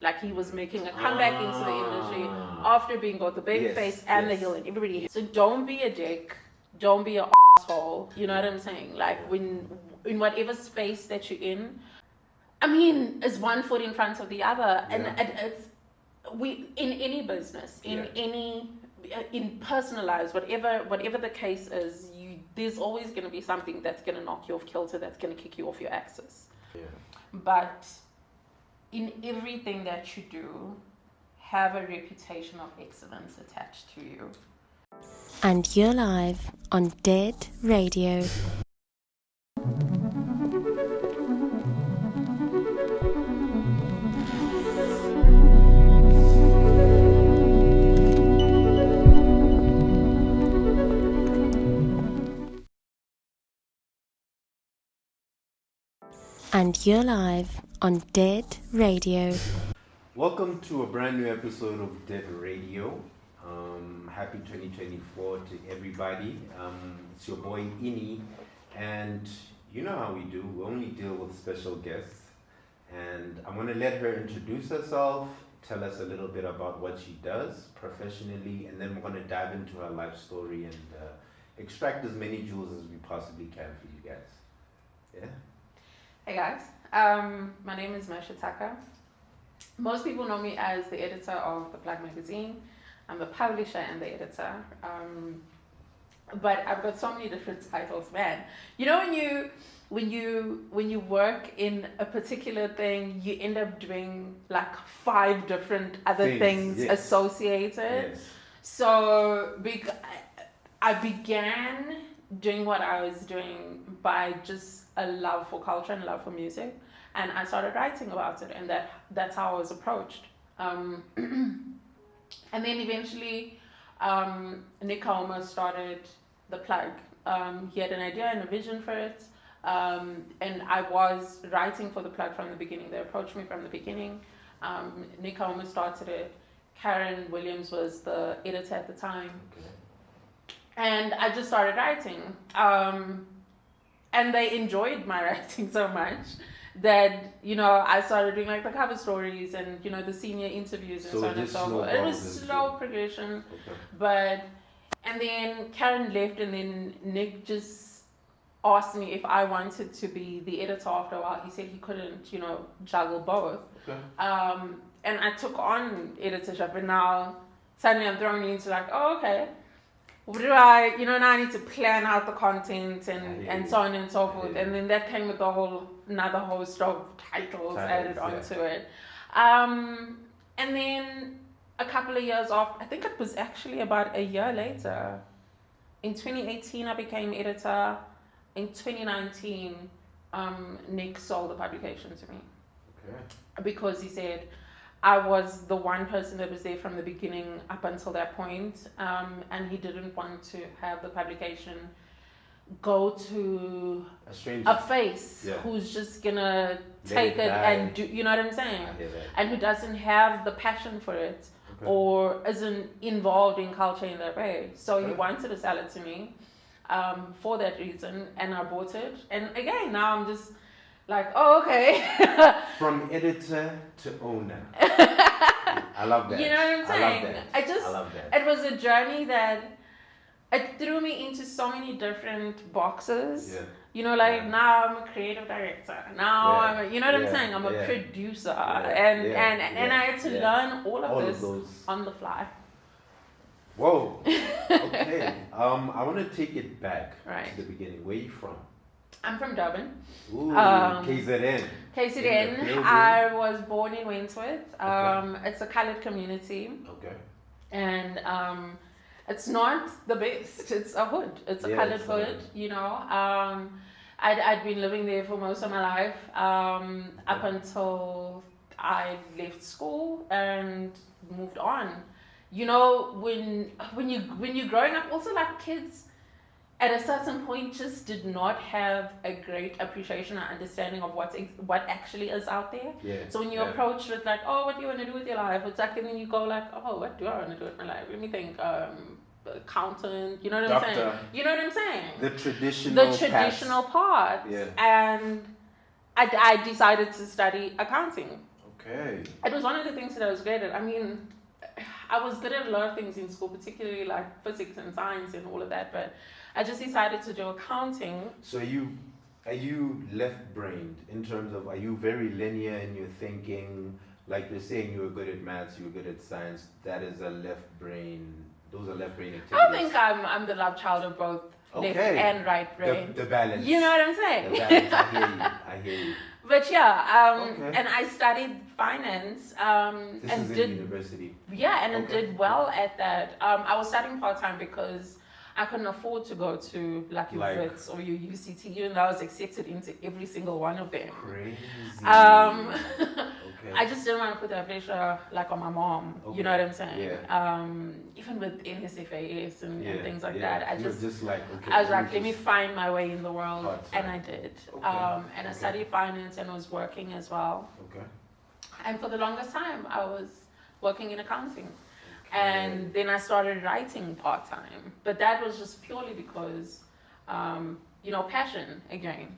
Like he was making a comeback into the industry after being got the baby face and the heel, and everybody. So don't be a dick. Don't be an asshole. You know what I'm saying? Like when in whatever space that you're in, I mean, it's one foot in front of the other, and it's in any business, in personal lives, whatever the case is, there's always going to be something that's going to knock you off kilter, that's going to kick you off your axis. Yeah. But in everything that you do, have a reputation of excellence attached to you. And you're live on Dead Radio. And you're live on Dead Radio. Welcome to a brand new episode of Dead Radio. Happy 2024 to everybody. It's your boy Ini, and you know how we do. We only deal with special guests, and I'm going to let her introduce herself, tell us a little bit about what she does professionally, and then we're going to dive into her life story and extract as many jewels as we possibly can for you guys. Yeah. Hey guys, my name is Mercia Tucker. Most people know me as the editor of the Plug magazine. I'm the publisher and the editor. But I've got so many different titles, man. You know when you work in a particular thing, you end up doing like 5 different other things associated. Yes. So I began doing what I was doing by just a love for culture and love for music, and I started writing about it, and that's how I was approached. And then eventually Nick Homer started the Plug. He had an idea and a vision for it, and I was writing for the Plug from the beginning. They approached me from the beginning. Nick Homer started it. Karen Williams was the editor at the time. Okay. And I just started writing. And they enjoyed my writing so much that, you know, I started doing like the cover stories and, you know, the senior interviews and so on and so forth. It was slow progression. Okay. And then Karen left, and then Nick just asked me if I wanted to be the editor after a while. He said he couldn't, you know, juggle both. Okay. And I took on editorship, and now suddenly I'm thrown into like, oh, okay. What do I, you know, now I need to plan out the content and so on and so forth. And then that came with another host of titles added onto it. And then a couple of years off, I think it was actually about a year later, in 2018, I became editor. In 2019, Nick sold the publication to me. Okay. Because he said, I was the one person that was there from the beginning up until that point, and he didn't want to have the publication go to a face who's just gonna take it and do, you know what I'm saying? And who doesn't have the passion for it or isn't involved in culture in that way. So he wanted to sell it to me for that reason, and I bought it. And again, now I'm just like, oh, okay. From editor to owner. I love that. You know what I'm saying? I love that. It was a journey that it threw me into so many different boxes. Yeah. You know, like now I'm a creative director. Now I'm you know what I'm saying? I'm a producer. And I had to learn all of this on the fly. Whoa. Okay. I want to take it back to the beginning. Where are you from? I'm from Durban. Ooh, KZN. KZN. I was born in Wentworth. It's a colored community. Okay. And it's not the best. It's a hood. It's a colored hood, you know. I'd been living there for most of my life up until I left school and moved on. You know, when you're growing up, also like kids at a certain point just did not have a great appreciation or understanding of what actually is out there. Yeah. So when you approach with like, oh, what do you want to do with your life? It's like, and then you go like, oh, what do I want to do with my life? Let me think. Accountant, you know what I'm saying? You know what I'm saying? The traditional part. Yeah. And I decided to study accounting. Okay. It was one of the things that I was great at. I mean, I was good at a lot of things in school, particularly like physics and science and all of that, but I just decided to do accounting. So are you left-brained in terms of, are you very linear in your thinking? Like you're saying you were good at maths, you were good at science, that is a left brain, those are left brain activities. I think I'm the love child of both left and right brain. The balance. You know what I'm saying? The balance, I hear you. But yeah, and I studied finance. This and is did in university. Yeah, and I did well at that. I was studying part time because I couldn't afford to go to like your Wits or your UCT, even though I was accepted into every single one of them. Crazy. I just didn't want to put that pressure like on my mom. You know what I'm saying? Yeah. Even with NSFAS and things like that, I was like, let me find my way in the world, and I did. And I studied finance and was working as well. Okay. And for the longest time, I was working in accounting. And then I started writing part-time. But that was just purely because, passion again.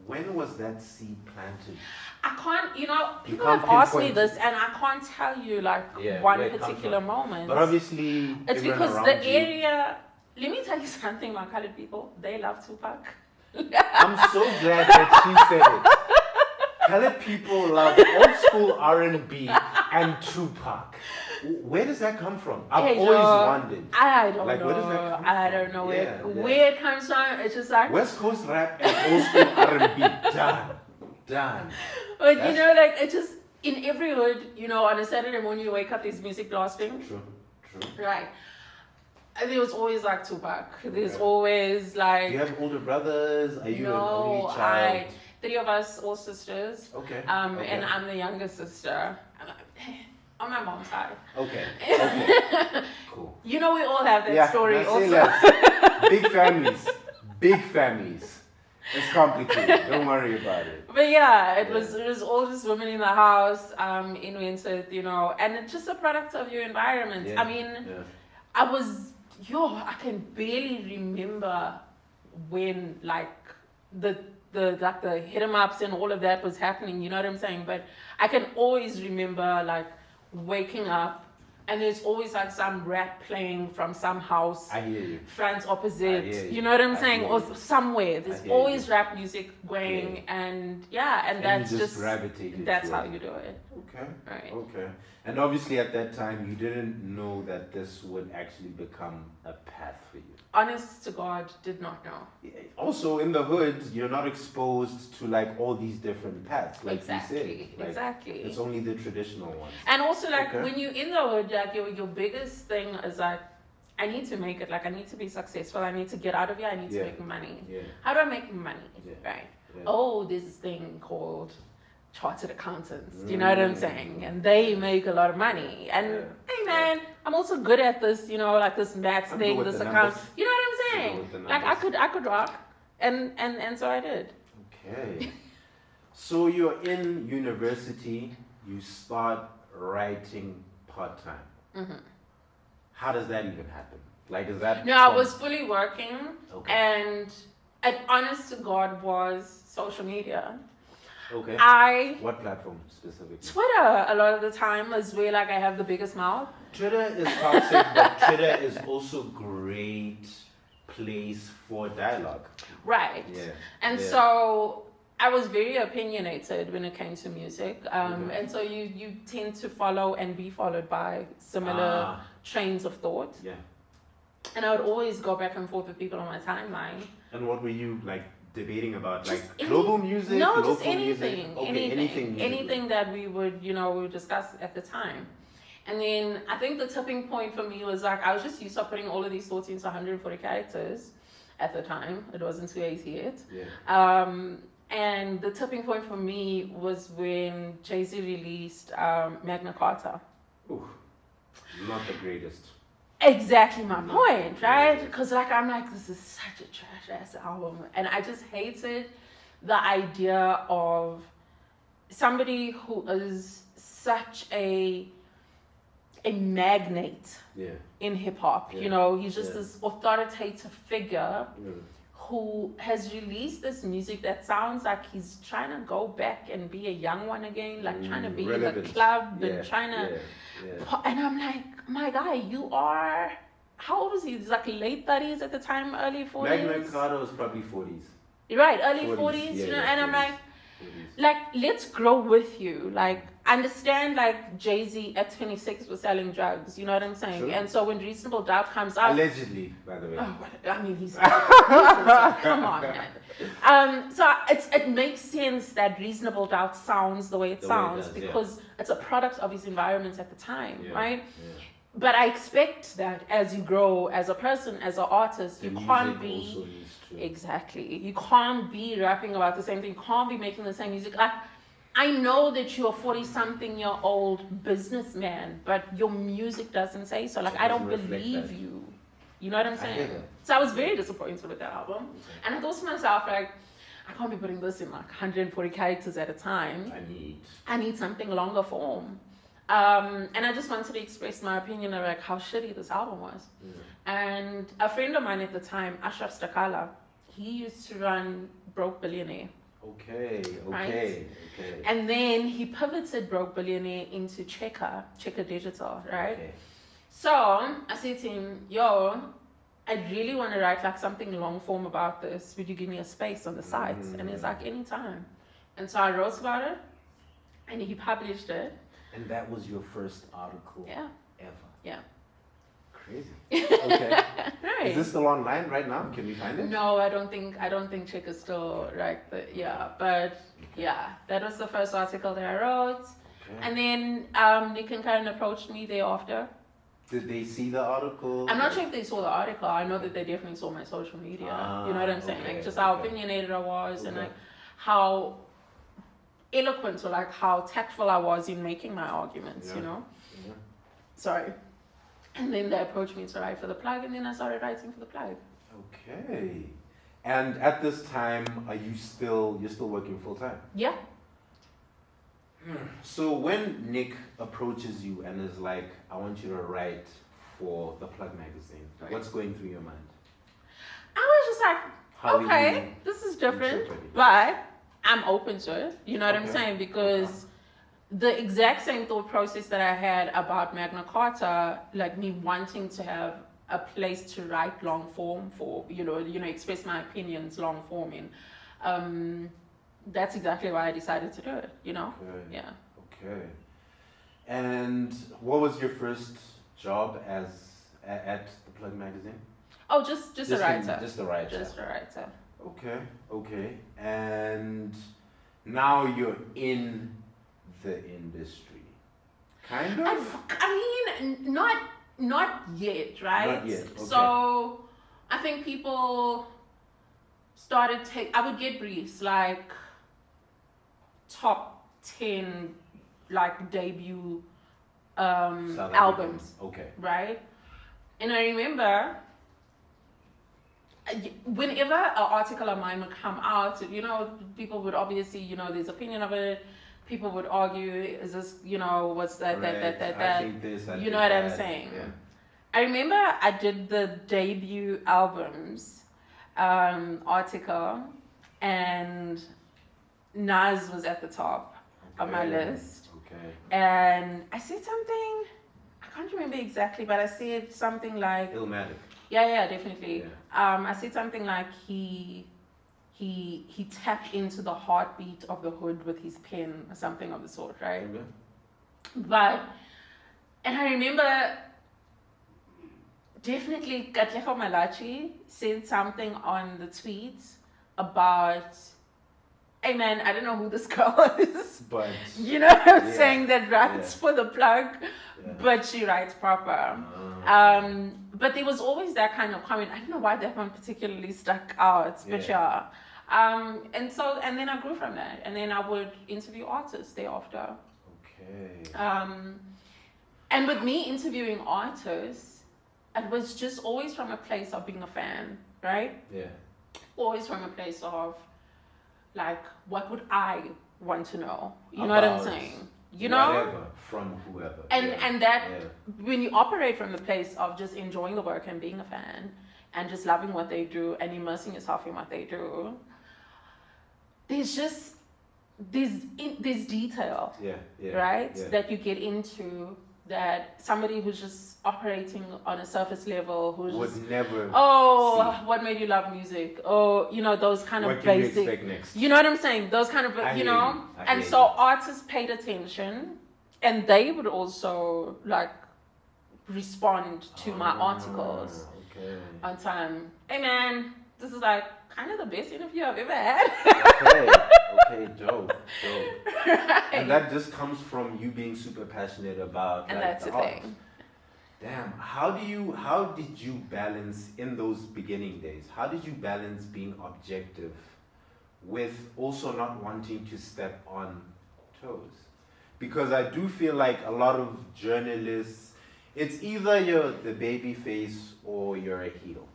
When was that seed planted? I can't, people have asked me this and I can't tell you one particular moment. But obviously, it's because the area, let me tell you something about colored people, they love Tupac. I'm so glad that she said it. Colored people love old school R&B and Tupac. Where does that come from? I've always wondered. I don't know. Where does that come from? I don't know where it comes from. It's just like West Coast rap and old school R&B. Done. But it's just in every hood. On a Saturday morning you wake up, there's music blasting. True. Right. And there was always like Tupac. There's always like. Do you have older brothers? Are you an only child? 3 of us, all sisters. Okay. And I'm the younger sister. On my mom's side. Okay. Cool. We all have that story also. Big families. It's complicated. Don't worry about it. But yeah, it was all just women in the house, in Wentworth, and it's just a product of your environment. Yeah. I mean, I can barely remember when the hit 'em ups and all of that was happening, you know what I'm saying? But I can always remember waking up and there's always some rap playing from some house. I hear you. Front opposite, you know what I'm saying? Or somewhere. There's always rap music going and that's you just gravitated. That's how you do it. Okay. Right. Okay. And obviously at that time you didn't know that this would actually become a path for you. Honest to God, did not know. Also in the hood, you're not exposed to all these different paths, you said. Exactly. It's only the traditional ones. And also when you're in the hood, your biggest thing is I need to make it. I need to be successful. I need to get out of here. I need to make money. Yeah. How do I make money? Yeah. Right. Yeah. Oh, there's this thing called chartered accountants. Do you know what I'm saying? And they make a lot of money. And hey man, I'm also good at this, this maths thing, this account. You know what I'm saying? I could rock. And so I did. Okay. So you're in university, you start writing part-time. Mm-hmm. How does that even happen? Is that... No, I was fully working. Okay. And honest to God was social media. Okay. What platform specifically? Twitter, a lot of the time, is where I have the biggest mouth. Twitter is toxic, but Twitter is also great place for dialogue. Right. Yeah. And so I was very opinionated when it came to music. And so you tend to follow and be followed by similar trains of thought. Yeah. And I would always go back and forth with people on my timeline. And what were you debating about? Global music? No, local just anything. Music? Okay, anything that we would, we would discuss at the time. And then I think the tipping point for me was I was just used to putting all of these thoughts into 140 characters at the time. It wasn't 280 yet. Yeah. And the tipping point for me was when Jay-Z released Magna Carta. Ooh, not the greatest. Exactly my point, right? Because I'm this is such a trash ass album, and I just hated the idea of somebody who is such a magnate in hip hop. He's just this authoritative figure who has released this music that sounds like he's trying to go back and be a young one again, like trying to be relevant. in the club and trying to. And I'm like, my guy, you are. How old was he? He's like late 30s at the time, early 40s. Magna Carta was probably 40s. Right, early 40s, you know, and 40s. I'm like, let's grow with you. Like, understand, like, Jay-Z at 26 was selling drugs, you know what I'm saying? Sure. And so when Reasonable Doubt comes out... Allegedly, by the way. Oh, I mean, he's come on, man. So it makes sense that Reasonable Doubt sounds the way it sounds because it's a product of his environment at the time, right? Yeah. But I expect that as you grow as a person, as an artist, you can't be... Exactly. You can't be rapping about the same thing. You can't be making the same music. Like, I know that you're a 40-something-year-old businessman, but your music doesn't say so. Like, I don't believe you. You know what I'm saying? So I was very disappointed with that album. And I thought to myself, like, I can't be putting this in like 140 characters at a time. I need something longer form. And I just wanted to express my opinion of like how shitty this album was. And a friend of mine at the time, Ashraf Stakala, he used to run Broke Billionaire. Okay. And then he pivoted Broke Billionaire into Checker Digital, right? Okay. So I said to him, yo, I really want to write like something long form about this. Would you give me a space on the site? And he's like, anytime. And so I wrote about it and he published it. And that was your first article ever? Yeah. Crazy. Okay. Right. Is this still online right now? Can we find it? No, I don't think Check is still right. But that was the first article that I wrote. Okay. And then Nick and Karen approached me thereafter. Did they see the article? I'm not sure if they saw the article. I know that they definitely saw my social media. You know what I'm saying? Like just how opinionated I was and like how eloquent or like how tactful I was in making my arguments, you know? Yeah. Sorry. And then they approached me to write for the plug and then I started writing for the plug. Okay. And at this time, you're still working full time? Yeah. So when Nick approaches you and is like, I want you to write for the Plug magazine, what's going through your mind? I was just like, okay, this is different, but I'm open to it. You know what I'm saying? Because the exact same thought process that I had about Magna Carta, like me wanting to have a place to write long form for, you know, express my opinions long form in. That's exactly why I decided to do it, you know? Okay. Yeah. Okay. And what was your first job at the Plug magazine? Oh, just a writer. Just a writer. Just a writer. Okay. And now you're in the industry. Kind of? I mean, not yet, right? Not yet. Okay. So I think people started I would get briefs like top 10 like debut albums. Okay. Right? And I remember whenever an article of mine would come out, you know, people would obviously, you know, there's opinion of it. People would argue, is this, you know, what's that, that. I think this, you know what I'm saying? Yeah. I remember I did the debut albums article and Nas was at the top of my list. Okay. And I said something, I can't remember exactly, but I said something like... Illuminating. Yeah, definitely. Yeah. I said something like he tapped into the heartbeat of the hood with his pen or something of the sort, right? Okay. And I remember definitely Katlego Malachi said something on the tweets about, hey man, I don't know who this girl is, but you know what I'm saying, that writes for the plug, but she writes proper. But there was always that kind of comment. I don't know why that one particularly stuck out, but and then I grew from that, and then I would interview artists thereafter. Okay. And with me interviewing artists, it was just always from a place of being a fan, right? Yeah. Always from a place of, like, what would I want to know? You know what I'm saying? You know? Whatever, from whoever. And that, when you operate from the place of just enjoying the work and being a fan, and just loving what they do and immersing yourself in what they do, there's just there's detail, right, that you get into, that somebody who's just operating on a surface level, who's would just, never see. What made you love music? Oh, those kind of what basic. Can you expect next? You know what I'm saying? Those kind of, and so artists paid attention, and they would also like respond to my articles on time. Hey man, this is like kind of the best interview I've ever had. Okay, dope. Right. And that just comes from you being super passionate about and like, that's the the art. thing. Damn, how did you balance in those beginning days? How did you balance being objective with also not wanting to step on toes? Because I do feel like a lot of journalists, it's either you're the baby face or you're a heel.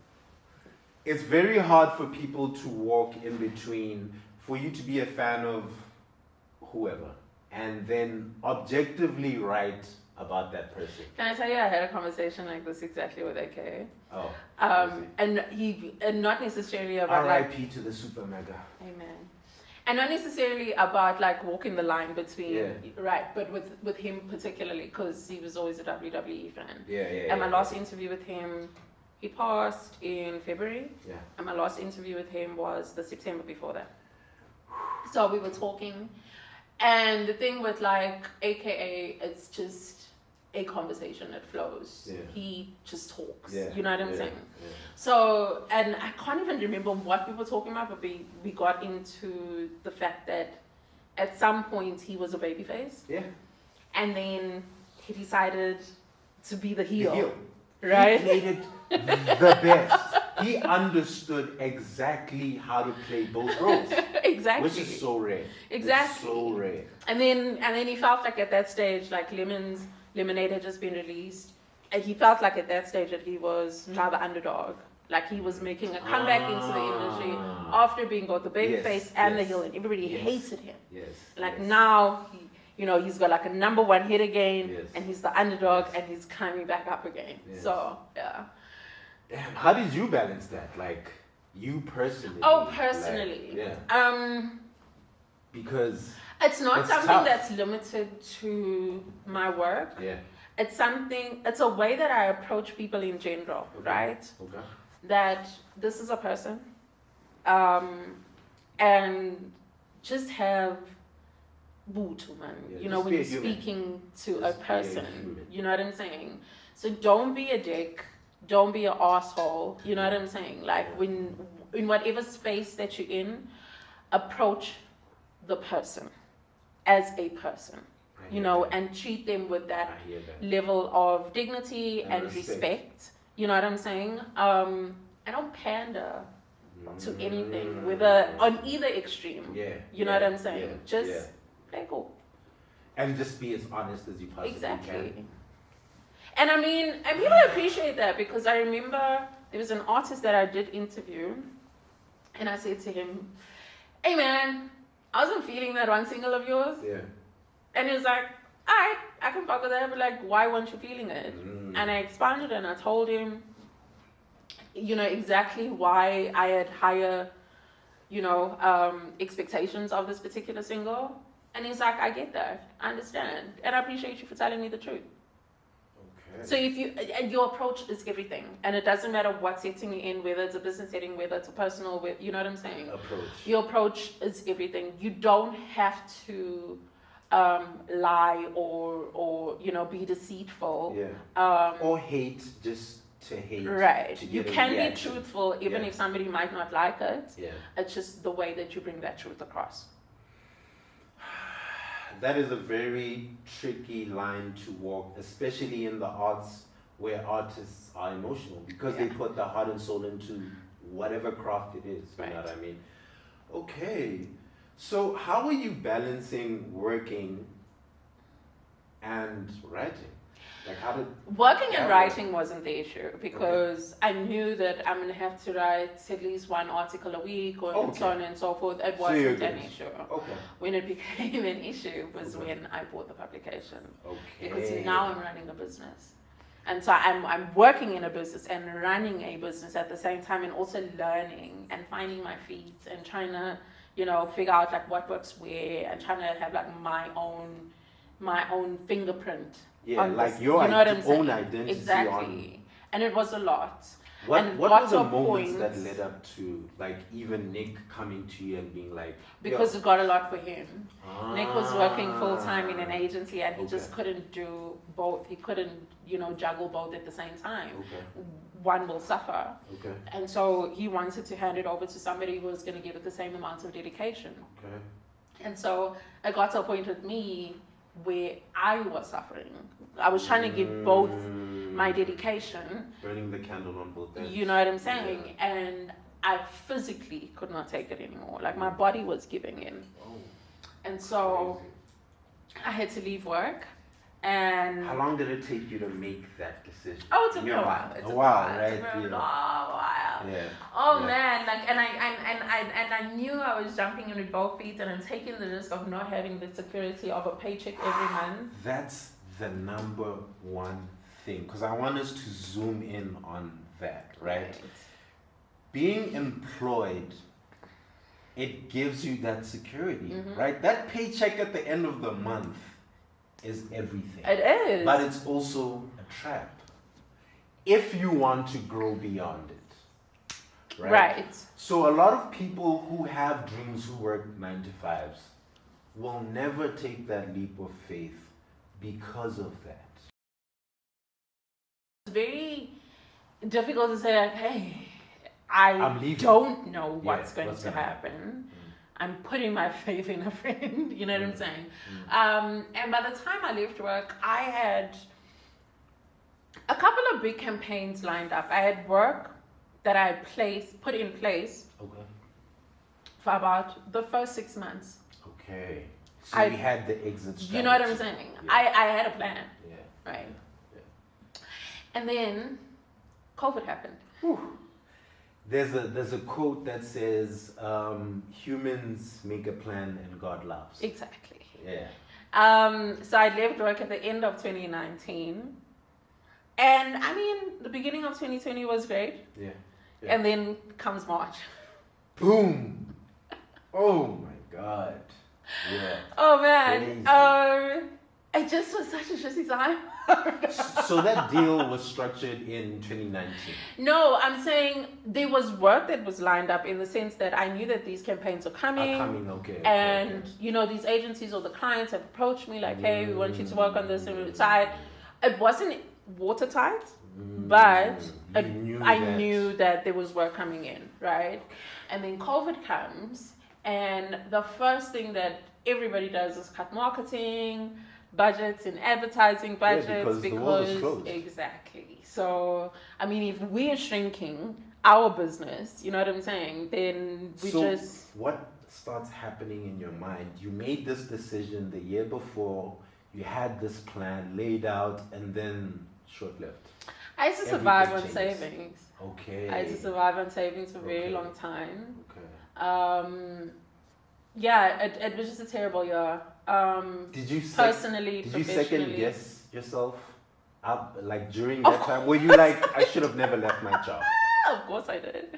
It's very hard for people to walk in between, for you to be a fan of whoever and then objectively write about that person. Can I tell you, I had a conversation like this exactly with AK. Oh. And not necessarily about R.I.P. to the super mega. Amen. And not necessarily about like walking the line between, right, but with him particularly, because he was always a WWE fan. And my last interview with him, he passed in February. Yeah. And my last interview with him was the September before that. So we were talking. And the thing with like AKA, it's just a conversation that flows. Yeah. He just talks. Yeah. You know what I'm saying? Yeah. So, and I can't even remember what we were talking about, but we got into the fact that at some point he was a babyface. Yeah. And then he decided to be the heel. Right? He played it the best. He understood exactly how to play both roles. Exactly. Which is so rare. Exactly. It's so rare. And then he felt like at that stage, like Lemonade had just been released, and he felt like at that stage that he was now the underdog. Like he was making a comeback into the industry after being both the babyface and the heel, and everybody hated him. Like now, he's got like a #1 hit again, and he's the underdog, and he's climbing back up again. So, yeah. Damn, how did you balance that? Like, you personally? Oh, personally. Like, because it's not something tough. that's limited to my work. Yeah. It's a way that I approach people in general, right? Okay. That this is a person, and just have butu, man. When you're speaking to a person, you know what I'm saying? So don't be a dick. Don't be an asshole. You know what I'm saying? Like when in whatever space that you're in, approach the person as a person, and treat them with that level of dignity and respect. You know what I'm saying? I don't pander to anything, whether on either extreme. You know what I'm saying? Just play cool. And just be as honest as you possibly can. And I mean, and people appreciate that, because I remember there was an artist that I did interview, and I said to him, "Hey man, I wasn't feeling that one single of yours." Yeah. And he was like, "Alright, I can fuck with that, but like, why weren't you feeling it?" And I expanded and I told him, exactly why I had higher, expectations of this particular single. And he's like, "I get that, I understand, and I appreciate you for telling me the truth." So your approach is everything, and it doesn't matter what setting you're in, whether it's a business setting, whether it's a personal, you know what I'm saying? Your approach is everything. You don't have to lie or be deceitful. Or hate just to hate. Right. You can be truthful even if somebody might not like it. It's just the way that you bring that truth across. That is a very tricky line to walk, especially in the arts, where artists are emotional, because they put the heart and soul into whatever craft it is. You know what I mean? Okay. So how are you balancing working and writing? Like working and writing wasn't the issue, because I knew that I'm gonna have to write at least one article a week, and so on and so forth. It wasn't an issue. When it became an issue was when I bought the publication, because now I'm running a business, And so I'm working in a business and running a business at the same time, and also learning and finding my feet and trying to, figure out like what works where, and trying to have like my own fingerprint. Yeah, on like this, your own saying? identity. Exactly. And it was a lot. What were the moments that led up to, like, even Nick coming to you and being like... Because it got a lot for him. Nick was working full-time in an agency, and he just couldn't do both. He couldn't, juggle both at the same time. Okay. One will suffer. Okay. And so he wanted to hand it over to somebody who was going to give it the same amount of dedication. Okay. And so it got to a point with me where I was suffering. I was trying to give both my dedication. Burning the candle on both ends. You know what I'm saying? Yeah. And I physically could not take it anymore. Like my body was giving in. Oh, and so I had to leave work. And how long did it take you to make that decision? Oh, it took me a while. It took a while, right? It took me a while. Yeah. Oh man, like and I knew I was jumping in with both feet, and I'm taking the risk of not having the security of a paycheck every month. That's the number one thing, because I want us to zoom in on that, right? Being employed, it gives you that security, right? That paycheck at the end of the month is everything. It is. But it's also a trap if you want to grow beyond it. Right? So a lot of people who have dreams, who work 9 to 5s, will never take that leap of faith because of that. It's very difficult to say, like, hey, I don't know what's going to happen. I'm putting my faith in a friend, you know what I'm saying? And by the time I left work, I had a couple of big campaigns lined up. I had work that I put in place for about the first 6 months. Okay. So you had the exit strategy. You know what I'm saying? Yeah. I had a plan. Yeah. Right. Yeah. And then COVID happened. Whew. There's a quote that says, humans make a plan and God laughs. Exactly. Yeah. So I left work at the end of 2019. And I mean, the beginning of 2020 was great. Yeah. And then comes March. Boom. Oh my God. Yeah. Oh man. It just was such a shitty time. So that deal was structured in 2019? No, I'm saying there was work that was lined up, in the sense that I knew that these campaigns are coming. Okay. And, these agencies or the clients have approached me like, hey, we want you to work on this. And it wasn't watertight, but I knew that there was work coming in, right? And then COVID comes, and the first thing that everybody does is cut marketing budgets and advertising budgets, because the world is closed. Exactly. So I mean, if we're shrinking our business, you know what I'm saying, then what starts happening in your mind? You made this decision the year before, you had this plan laid out, and then short-lived. I used to survive on savings. Okay. I used to survive on savings for a very long time. Okay. It was just a terrible year. Did you personally, did you second guess yourself up, like, during that time? Were you like, I should have never left my job? Of course I did.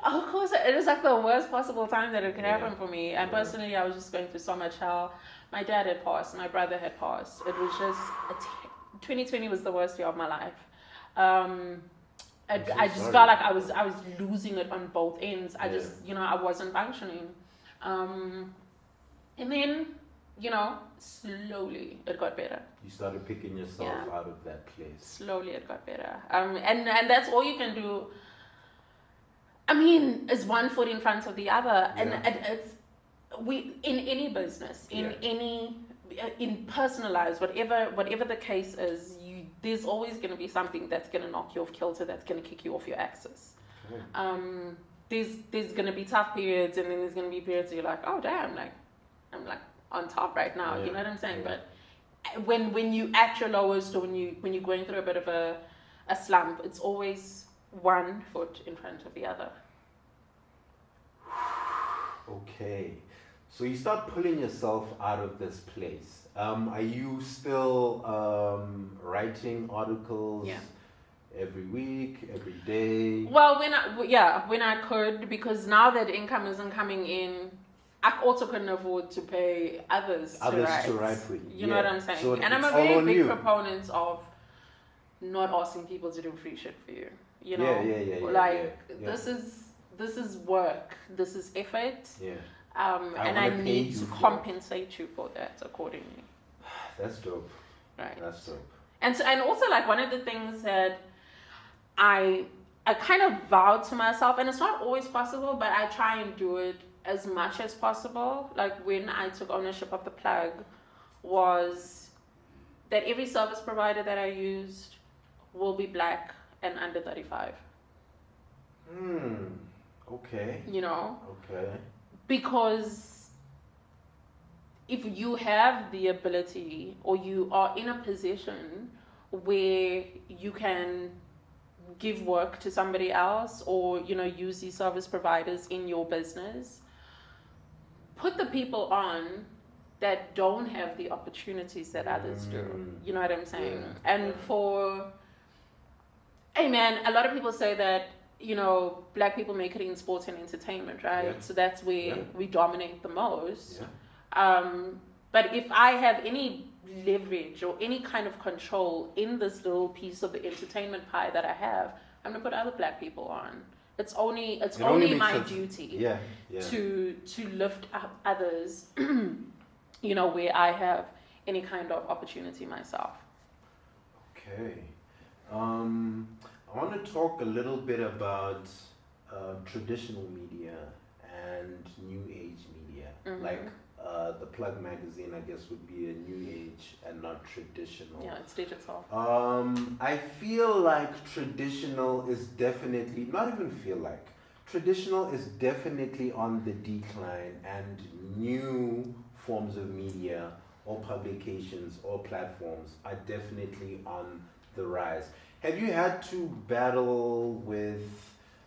Of course, it was like the worst possible time that it could happen for me. And personally, I was just going through so much hell. My dad had passed. My brother had passed. It was just 2020 was the worst year of my life. I just felt like I was losing it on both ends. I just, I wasn't functioning. And then, slowly it got better. You started picking yourself out of that place. Slowly it got better. And that's all you can do. I mean, is one foot in front of the other. And it's in any business, in personal lives, whatever the case is, there's always going to be something that's going to knock you off kilter, that's going to kick you off your axis. There's going to be tough periods, and then there's going to be periods where you're like, oh damn, like I'm like on top right now. You know what I'm saying? But when you at your lowest, or when you're going through a bit of a slump, it's always one foot in front of the other. Okay. So you start pulling yourself out of this place. Are you still writing articles every week, every day? Well, when I could, because now that income isn't coming in, I also couldn't afford to pay others to write for you. You know what I'm saying? So and I'm a very big proponent of not asking people to do free shit for you. You know, this is work. This is effort. Yeah. And I need to compensate you for that accordingly. That's dope. Right. That's dope. And also like one of the things that I kind of vowed to myself, and it's not always possible, but I try and do it as much as possible. Like when I took ownership of the plug, was that every service provider that I used will be black and under 35. Okay. You know? Okay. Because if you have the ability or you are in a position where you can give work to somebody else or, you know, use these service providers in your business, put the people on that don't have the opportunities that others do. You know what I'm saying? Yeah. And hey man, a lot of people say that, you know, black people make it in sports and entertainment, right? Yeah. So that's where we dominate the most. Yeah. But if I have any leverage or any kind of control in this little piece of the entertainment pie that I have, I'm gonna put other black people on. It's only my duty to lift up others, you know, where I have any kind of opportunity myself. Okay. I want to talk a little bit about traditional media and new age media. Like the Plug magazine, I guess, would be a new age and not traditional. Yeah, it's digital. I feel like traditional is definitely, traditional is definitely on the decline, and new forms of media or publications or platforms are definitely on the rise. Have you had to battle with,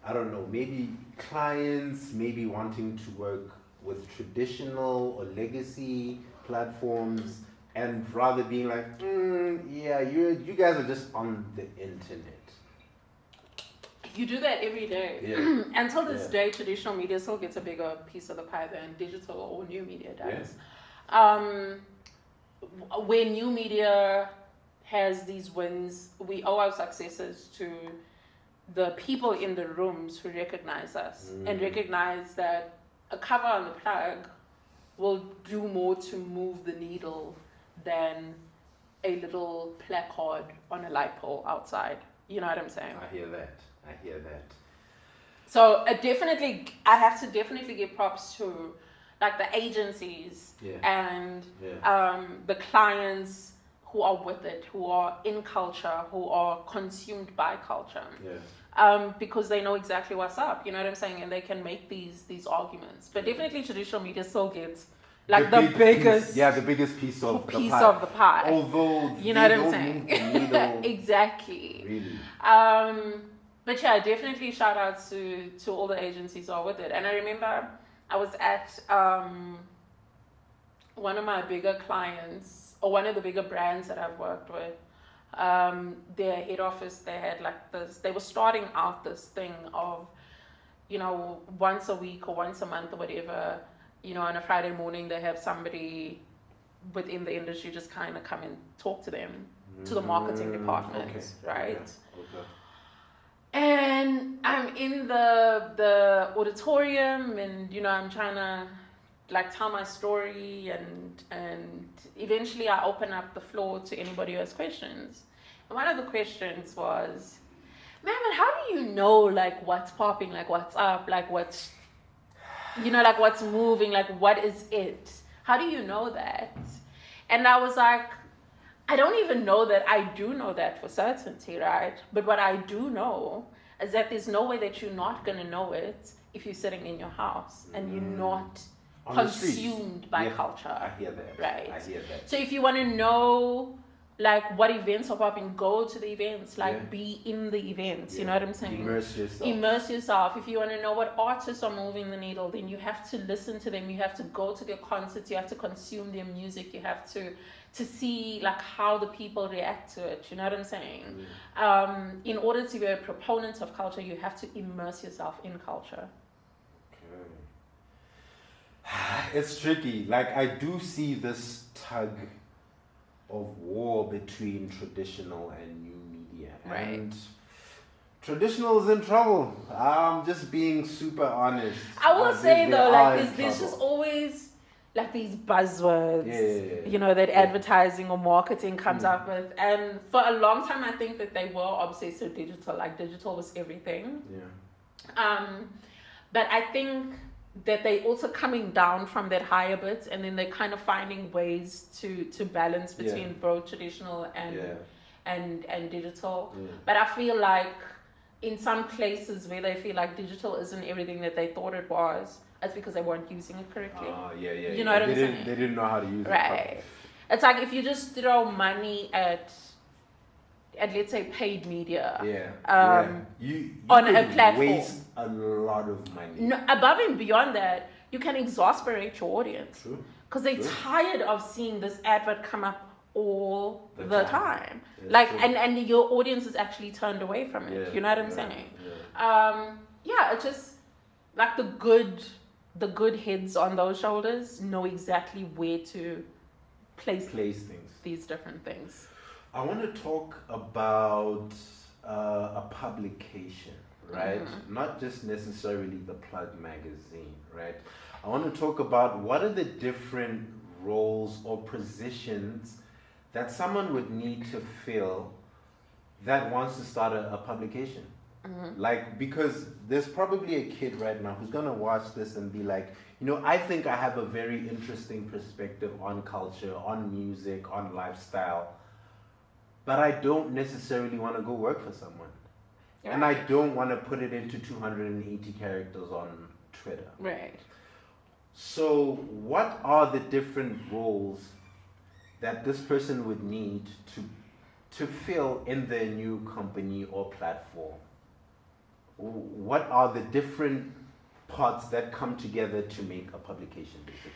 I don't know, maybe clients maybe wanting to work with traditional or legacy platforms and rather being like, you guys are just on the internet? You do that every day. Yeah. Until this day, traditional media still gets a bigger piece of the pie than digital or new media does. Yeah. When new media has these wins, we owe our successes to the people in the rooms who recognize us and recognize that a cover on the plug will do more to move the needle than a little placard on a light pole outside. You know what I'm saying? I hear that. So I have to definitely give props to like the agencies and the clients who are with it, who are in culture, who are consumed by culture. Because they know exactly what's up, you know what I'm saying? And they can make these arguments. But definitely traditional media still gets like the biggest piece of the pie. Although you know what I'm saying? Exactly. Really. But yeah, definitely shout out to all the agencies who are with it. And I remember I was at one of my bigger clients, or one of the bigger brands that I've worked with. Their head office, they had like this, they were starting out this thing of, you know, once a week or once a month or whatever, you know, on a Friday morning they have somebody within the industry just kind of come and talk to them, to the marketing department, right? Okay. And I'm in the auditorium, and you know, I'm trying to like tell my story, and eventually I open up the floor to anybody who has questions. And one of the questions was, man, how do you know like what's popping, like what's up, like what's, you know, like what's moving, like what is it? How do you know that? And I was like, I don't even know that I do know that for certainty, right? But what I do know is that there's no way that you're not gonna know it if you're sitting in your house and you're not consumed by culture. I hear that. Right. I hear that. So if you want to know like what events are popping, go to the events, like be in the events, you know what I'm saying? Immerse yourself. If you want to know what artists are moving the needle, then you have to listen to them, you have to go to their concerts, you have to consume their music, you have to see like how the people react to it, you know what I'm saying? In order to be a proponent of culture, you have to immerse yourself in culture. It's tricky. Like, I do see this tug of war between traditional and new media. Right. And traditional is in trouble. I'm just being super honest. I will say though, like there's just always like these buzzwords, you know, that advertising or marketing comes up with. And for a long time, I think that they were obsessed with digital. Like digital was everything. But I think that they also coming down from that higher bit, and then they're kind of finding ways to balance between both traditional and digital. But I feel like in some places where they feel like digital isn't everything that they thought it was, it's because they weren't using it correctly. You know what I'm saying? They didn't know how to use it. Right. It's like if you just throw money at let's say paid media you on a platform, waste a lot of money. No, above and beyond that, you can exasperate your audience because they're tired of seeing this advert come up all the time. Like and your audience is actually turned away from it. You know what I'm saying? It's just like the good heads on those shoulders know exactly where to place things, these different things. I want to talk about a publication, right? Not just necessarily the Plug magazine, right? I want to talk about what are the different roles or positions that someone would need to fill that wants to start a publication. Like, because there's probably a kid right now who's going to watch this and be like, you know, I think I have a very interesting perspective on culture, on music, on lifestyle, but I don't necessarily want to go work for someone. And I don't want to put it into 280 characters on Twitter. Right. So what are the different roles that this person would need to fill in their new company or platform? What are the different parts that come together to make a publication, basically?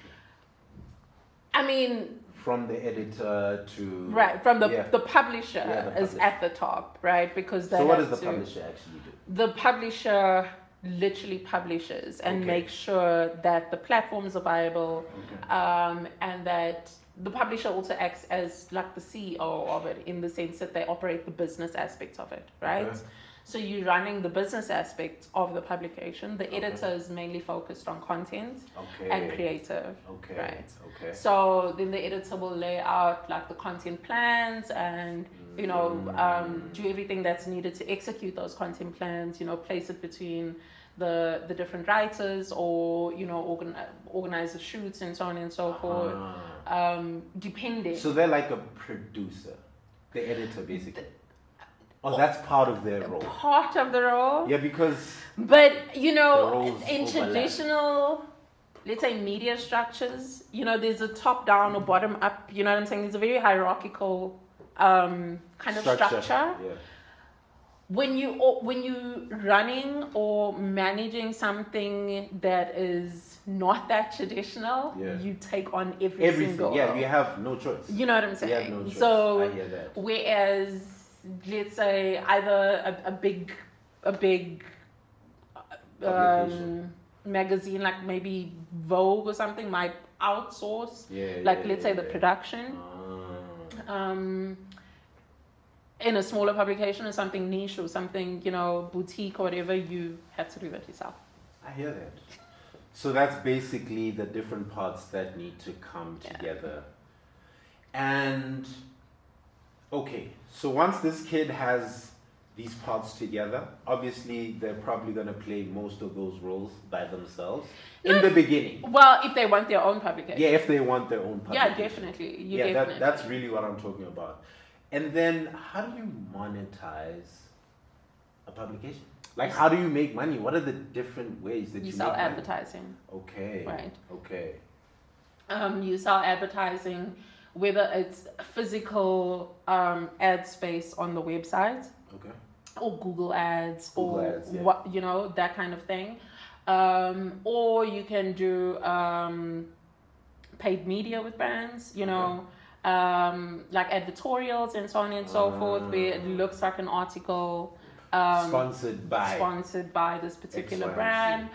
I mean, from the editor to... Right, from the publisher is at the top, right? Because they So what does the publisher actually do? The publisher literally publishes and makes sure that the platforms are viable, and that the publisher also acts as like the CEO of it, in the sense that they operate the business aspect of it, right? So you're running the business aspect of the publication. The editor is mainly focused on content and creative, right? So then the editor will lay out like the content plans and, you know, do everything that's needed to execute those content plans, you know, place it between the different writers, or, you know, organize the shoots and so on and so forth, depending. So they're like a producer, the editor, basically. Oh, that's part of their role. Part of the role. Yeah, because... But, you know, in traditional, let's say, media structures, you know, there's a top-down or bottom-up, you know what I'm saying? There's a very hierarchical kind of structure. Yeah. When you running or managing something that is not that traditional, you take on everything. Single role. You have no choice. You know what I'm saying? You have no choice. So, I hear that. Whereas, let's say, either a big magazine like maybe Vogue or something might outsource, let's say the production. In a smaller publication or something niche or something, you know, boutique or whatever, you have to do that yourself. I hear that. So that's basically the different parts that need to come together. And okay, so once this kid has these parts together, obviously they're probably going to play most of those roles by themselves in the beginning. Well, if they want their own publication. Yeah, if they want their own publication. Yeah, definitely. That's really what I'm talking about. And then how do you monetize a publication? Like, how do you make money? What are the different ways that you sell make advertising. money? Okay. Right. Okay. You sell advertising, whether it's physical ad space on the website, Okay. or Google ads, Google or ads, yeah. what, you know, that kind of thing. Or you can do paid media with brands, you know, like advertorials and so on and so forth, where it looks like an article sponsored by this particular X, Y,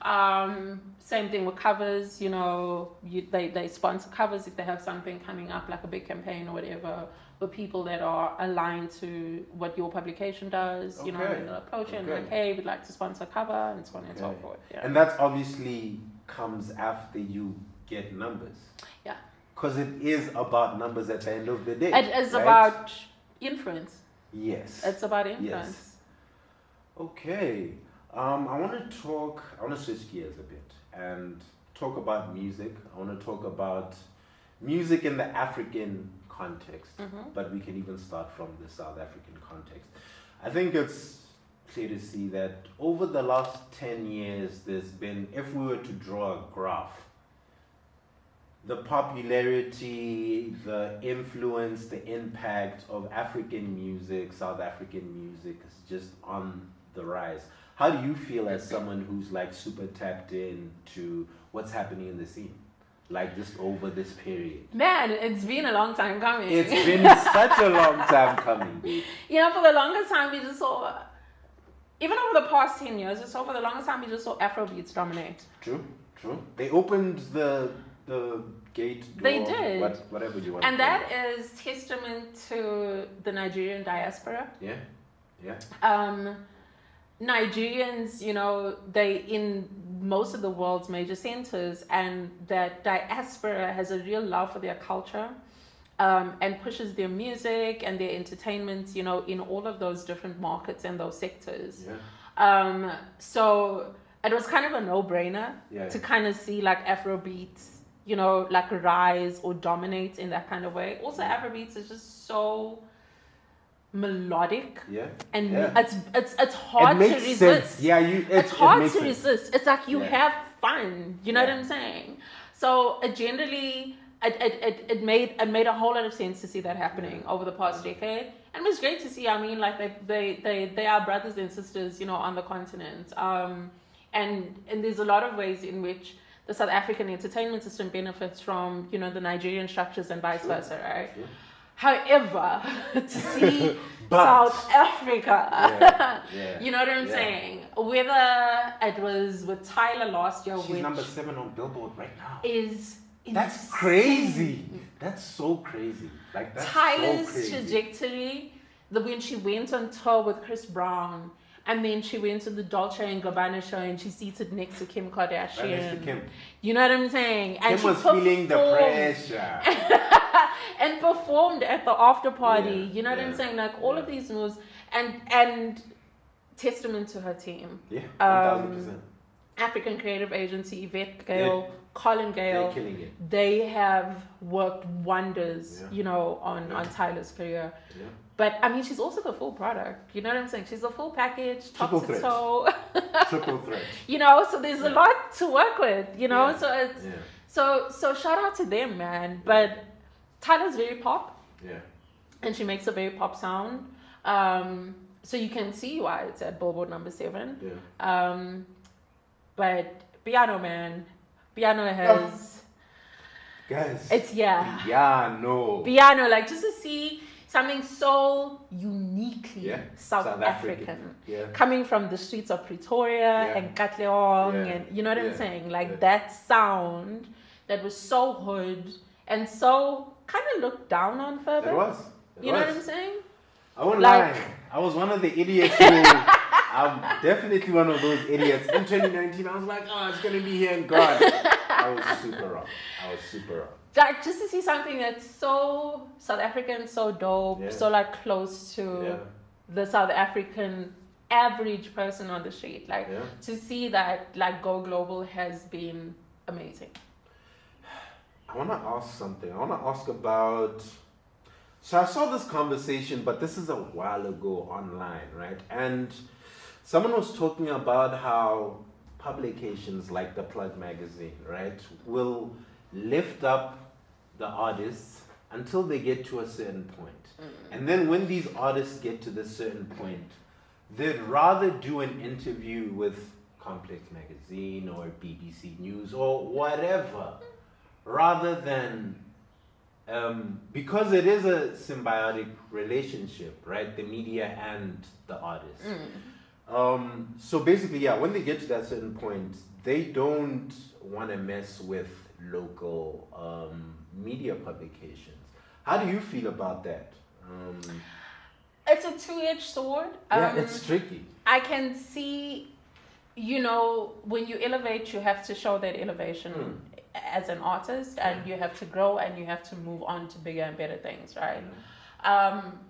brand. Same thing with covers, you know, they sponsor covers if they have something coming up, like a big campaign or whatever, with people that are aligned to what your publication does. You know, they'll approach it and like, hey, we'd like to sponsor a cover, and so on and so forth. Yeah. And that's obviously comes after you get numbers. Yeah. Because it is about numbers at the end of the day. It is about influence. Yes. It's about influence. Yes. Okay. I want to switch gears a bit and talk about music. I want to talk about music in the African context, but we can even start from the South African context. I think it's clear to see that over the last 10 years, there's been, if we were to draw a graph, the popularity, the influence, the impact of African music, South African music is just on the rise. How do you feel as someone who's like super tapped into what's happening in the scene? Like just over this period. Man, it's been a long time coming. It's been such a long time coming. You know, for the longest time we just saw, even over the past 10 years, just over the longest time we just saw Afrobeats dominate. True. They opened the gate door. They did. Whatever you want. And that is testament to the Nigerian diaspora. Yeah. Nigerians, you know, they in most of the world's major centers, and that diaspora has a real love for their culture, and pushes their music and their entertainment, you know, in all of those different markets and those sectors. Yeah. So it was kind of a no-brainer to kind of see like Afrobeats, you know, like rise or dominate in that kind of way. Also, Afrobeats is just so melodic, and it's hard to resist. Sense. Yeah, it's hard to resist. It's like you have fun. You know what I'm saying? So it generally it made a whole lot of sense to see that happening over the past decade, and it was great to see. I mean, like they are brothers and sisters, you know, on the continent. And there's a lot of ways in which the South African entertainment system benefits from, you know, the Nigerian structures and vice versa, right? Sure. However, to see South Africa, you know what I'm saying? Whether it was with Tyla last year, she's number 7 on Billboard right now. That's insane. Crazy. That's so crazy. Like that's Tyla's so crazy. Trajectory, when she went on tour with Chris Brown, and then she went to the Dolce & Gabbana show and she seated next to Kim Kardashian. Right next to Kim. You know what I'm saying? And Kim was feeling the pressure. And performed at the after party. You know what I'm saying? Like all of these moves, and testament to her team. Yeah, 1000%. African Creative Agency, Yvette Gale, Colin Gale. They're killing it. They have worked wonders, you know, on Tyla's career. Yeah. But I mean, she's also the full product. You know what I'm saying? She's a full package, top to toe. Triple threat. You know, so there's a lot to work with. You know, so it's so shout out to them, man. But Tyla's very pop. Yeah. And she makes a very pop sound. So you can see why it's at Billboard number 7. Yeah. But Piano, man, Piano has. Guys. It's Piano. Piano, like just to see something so uniquely South African. Coming from the streets of Pretoria and Katlehong, and you know what I'm saying? Like that sound that was so hood and so kind of looked down on further. It was. You know what I'm saying? I won't lie. I was one of the idiots who... I'm definitely one of those idiots. In 2019, I was like, oh, it's going to be here and gone. I was super wrong. Like, just to see something that's so South African, so dope, so like close to the South African average person on the street. Like, to see that like go global has been amazing. I want to ask something. I want to ask about... So I saw this conversation, but this is a while ago online, right? And someone was talking about how publications like the Plug magazine, right, will lift up the artists until they get to a certain point. And then when these artists get to this certain point, they'd rather do an interview with Complex Magazine or BBC News or whatever, rather than, because it is a symbiotic relationship, right? The media and the artist. So basically, yeah, when they get to that certain point, they don't want to mess with local media publications. How do you feel about that? It's a two-edged sword. Yeah, it's tricky. I can see, when you elevate, you have to show that elevation as an artist, and you have to grow, and you have to move on to bigger and better things, right?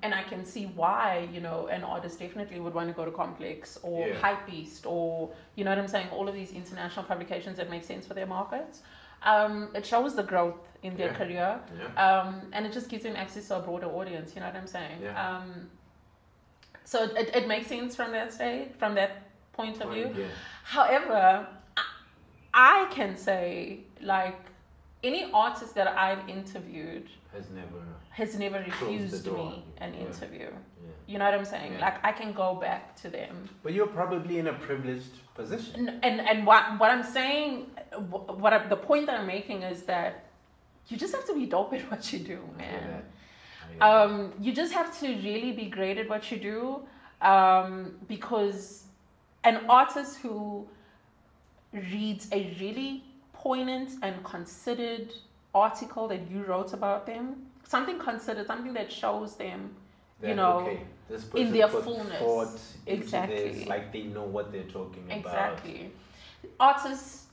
And I can see why, an artist definitely would want to go to Complex or Hypebeast or, you know what I'm saying, all of these international publications that make sense for their markets. It shows the growth in their career, and it just gives them access to a broader audience, you know what I'm saying? So it makes sense from that point of view. However, I can say, like, any artist that I've interviewed has never refused me an interview. You know what I'm saying? Like, I can go back to them. But you're probably in a privileged position. And what I'm saying, the point that I'm making is that you just have to be dope at what you do, man. You just have to really be great at what you do, because an artist who reads a really poignant and considered article that you wrote about them, something considered, something that shows them, this in their fullness. Exactly. This, like they know what they're talking about. Exactly. Artists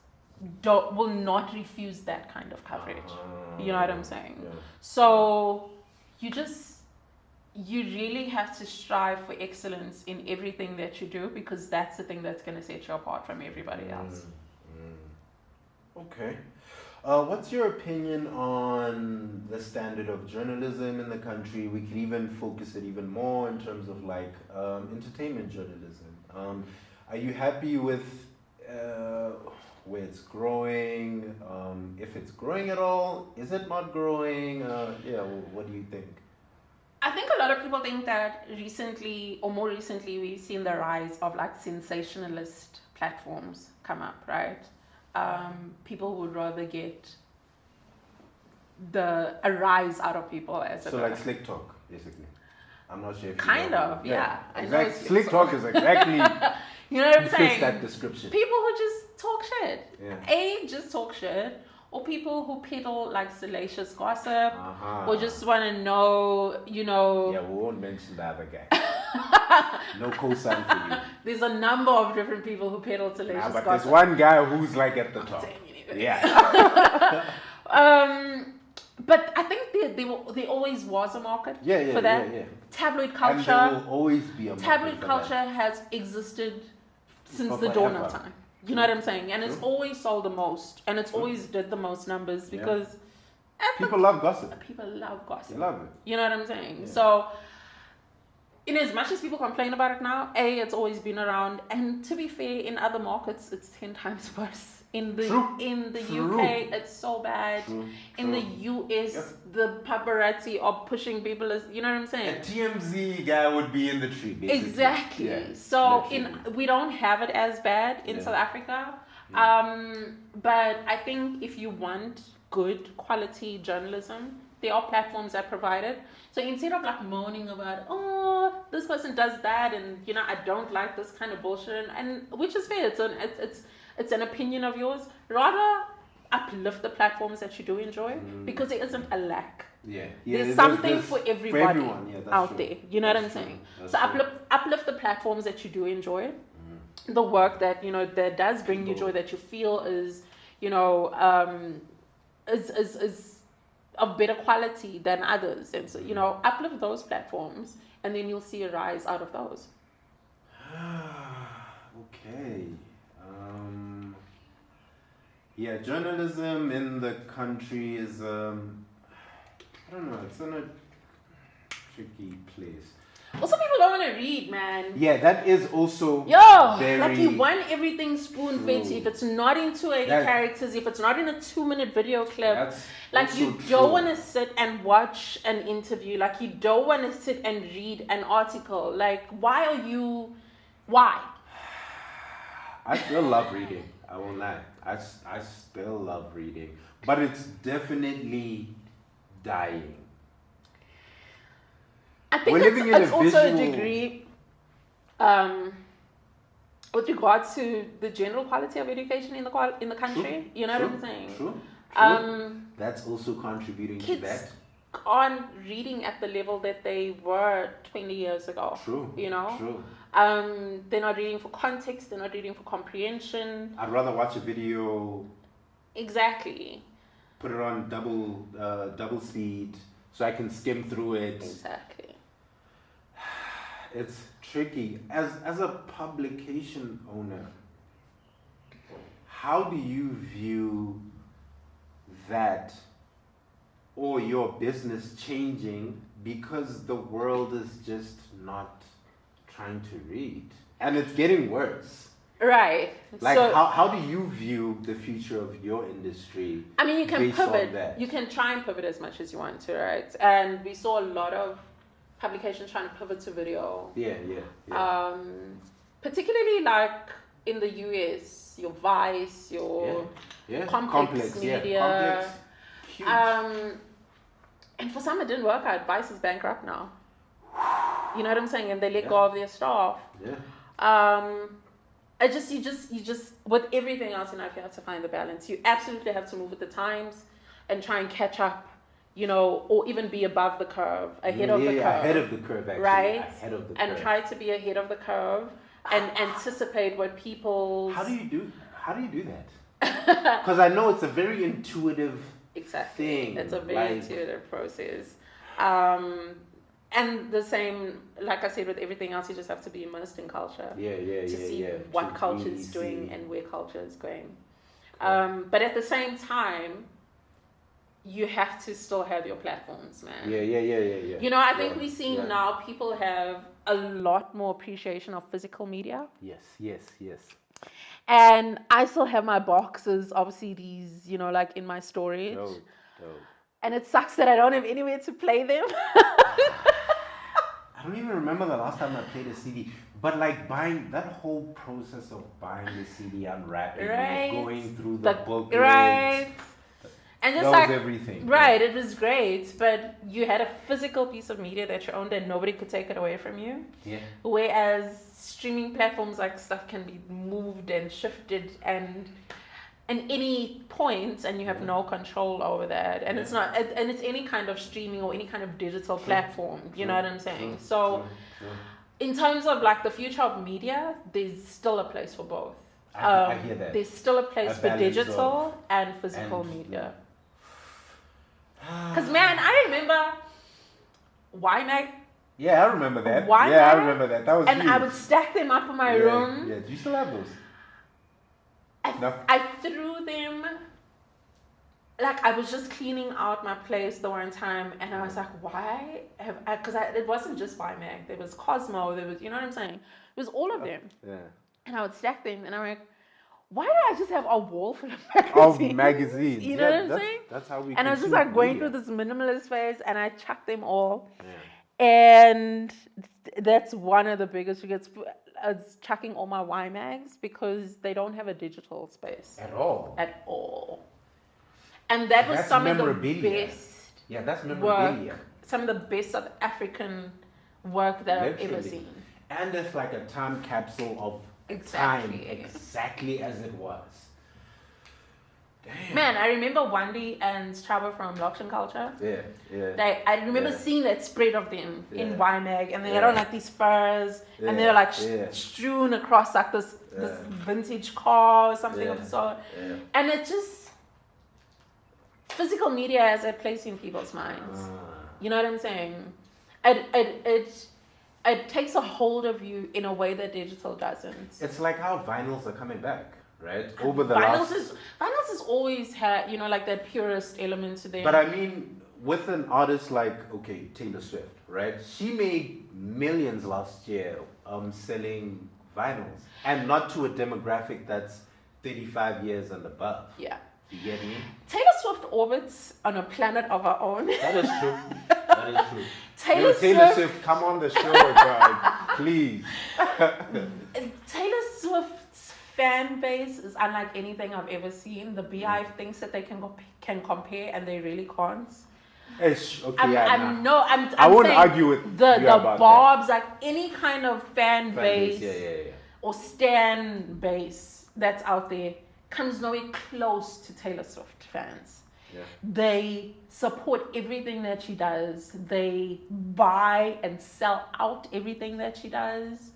will not refuse that kind of coverage. You know what I'm saying? Yeah. So you really have to strive for excellence in everything that you do, because that's the thing that's going to set you apart from everybody else. Okay. What's your opinion on the standard of journalism in the country? We could even focus it even more in terms of like entertainment journalism. Are you happy with where it's growing? If it's growing at all? Is it not growing? What do you think? I think a lot of people think that more recently, we've seen the rise of like sensationalist platforms come up, right? People would rather get a rise out of people as so like slick talk, basically. I'm not sure if kind of, yeah. Exactly. Slick talk is exactly you know what I'm saying? Fits that description. People who just talk shit. Just talk shit. Or people who peddle like salacious gossip, or just want to know, Yeah, we won't mention the other guy. No cosign for you. There's a number of different people who peddle salacious gossip. But there's one guy who's like at the top. But I think there always was a market for that. Tabloid culture. And there will always be a market tabloid for culture that. Has existed since the dawn of time. You know what I'm saying? And it's always sold the most, and it's always did the most numbers, because people love gossip. People love gossip. They love it. You know what I'm saying? Yeah. So, in as much as people complain about it now, it's always been around, and to be fair, in other markets, it's 10 times worse. In the UK, it's so bad. In the US, the paparazzi are pushing people as, you know what I'm saying? A TMZ guy would be in the tree, basically. Exactly. Yeah, so we don't have it as bad in South Africa. But I think if you want good quality journalism, there are platforms that provide it. So instead of like moaning about, this person does that, and I don't like this kind of bullshit, and which is fair. It's an opinion of yours. Rather uplift the platforms that you do enjoy, because there isn't a lack. There's something for everybody out there. You know what I'm saying? So uplift the platforms that you do enjoy. The work that that does bring you joy, that you feel is is of better quality than others, and so uplift those platforms, and then you'll see a rise out of those. Okay. Journalism in the country is I don't know, it's in a tricky place. Also, people don't want to read, man. Yeah, that is also Very like you want everything spoon-fed. If it's not in 280 characters, if it's not in a 2-minute video clip, like you don't want to sit and watch an interview. Like you don't want to sit and read an article. Like why? I still love reading. I won't lie. I still love reading, but it's definitely dying. I think it's also a degree with regards to the general quality of education in the country. You know what I'm saying? True. That's also contributing to that. Kids aren't reading at the level that they were 20 years ago. True. You know? True. They're not reading for context. They're not reading for comprehension. I'd rather watch a video. Exactly. Put it on double speed so I can skim through it. Exactly. It's tricky. As a publication owner, how do you view that or your business changing because the world is just not trying to read? And it's getting worse. Right. Like, so, how do you view the future of your industry? I mean, you can pivot. You can try and pivot as much as you want to, right? And we saw a lot of publications trying to pivot to video. Yeah. Particularly like in the US, your Vice, your complex media. Huge. And for some it didn't work out. Vice is bankrupt now. You know what I'm saying? And they let go of their staff. Yeah. You just with everything else in life, you have to find the balance. You absolutely have to move with the times and try and catch up, you know, or even be above the curve, ahead of the curve. Ahead of the curve, actually. Right? Ahead of the curve. And try to be ahead of the curve and anticipate what people. How do you do that? Because I know it's a very intuitive thing. It's a very intuitive process. And the same, like I said, with everything else, you just have to be immersed in culture. To see what culture is doing and where culture is going. But at the same time, you have to still have your platforms, man. Yeah. You know, I think we're seeing now people have a lot more appreciation of physical media. Yes. And I still have my boxes of CDs, you know, like in my storage. Dope. And it sucks that I don't have anywhere to play them. I don't even remember the last time I played a CD. But like buying, that whole process of buying the CD, unwrapping it, going through the booklet. Right. And just that was everything. Right, it was great. But you had a physical piece of media that you owned and nobody could take it away from you. Yeah. Whereas streaming platforms, like, stuff can be moved and shifted and any point, and you have no control over that. And it's not, and it's any kind of streaming or any kind of digital platform. You know what I'm saying? So in terms of like the future of media, there's still a place for both. I hear that. There's still a place for digital and physical media. Because man, I remember YMAG. Yeah, I remember that. YMAG, I remember that. That was and huge. I would stack them up in my room. Yeah, do you still have those? I threw them, like I was just cleaning out my place the one time, and I was like, why have I, because it wasn't just YMAG, there was Cosmo, there was, you know what I'm saying? It was all of them. Yeah. And I would stack them, and I'm like, why do I just have a wall full of magazines? You know what I'm saying? That's how we. And I was just like going through this minimalist phase, and I chucked them all. Yeah. And that's one of the biggest regrets. Is chucking all my YMAGs because they don't have a digital space at all. And that's some of the best. Yeah, that's memorabilia. Some of the best South African work that I've ever seen. And it's like a time capsule of time, exactly as it was. Damn. Man, I remember Wandy and Straba from Loction Culture. Yeah. I remember seeing that spread of them in YMAG, and they had on like these furs, and they were like strewn across like this vintage car or something of the sort. Yeah. And it just, physical media has a place in people's minds. You know what I'm saying? It takes a hold of you in a way that digital doesn't. It's like how vinyls are coming back. Right? Over the vinyls has always had, you know, like that purist element to them. But I mean, with an artist like, okay, Taylor Swift, right? She made millions last year selling vinyls, and not to a demographic that's 35 years and above. Yeah. You get me? Taylor Swift orbits on a planet of her own. That is true. That is true. Taylor Swift, come on the show, guys, please. Taylor Swift's fan base is unlike anything I've ever seen. The Beehive thinks that they can compare, and they really can't. Okay, I won't saying argue with the about Bobs, that. like any kind of fan base, or stan base that's out there comes nowhere close to Taylor Swift fans. Yeah. They support everything that she does. They buy and sell out everything that she does.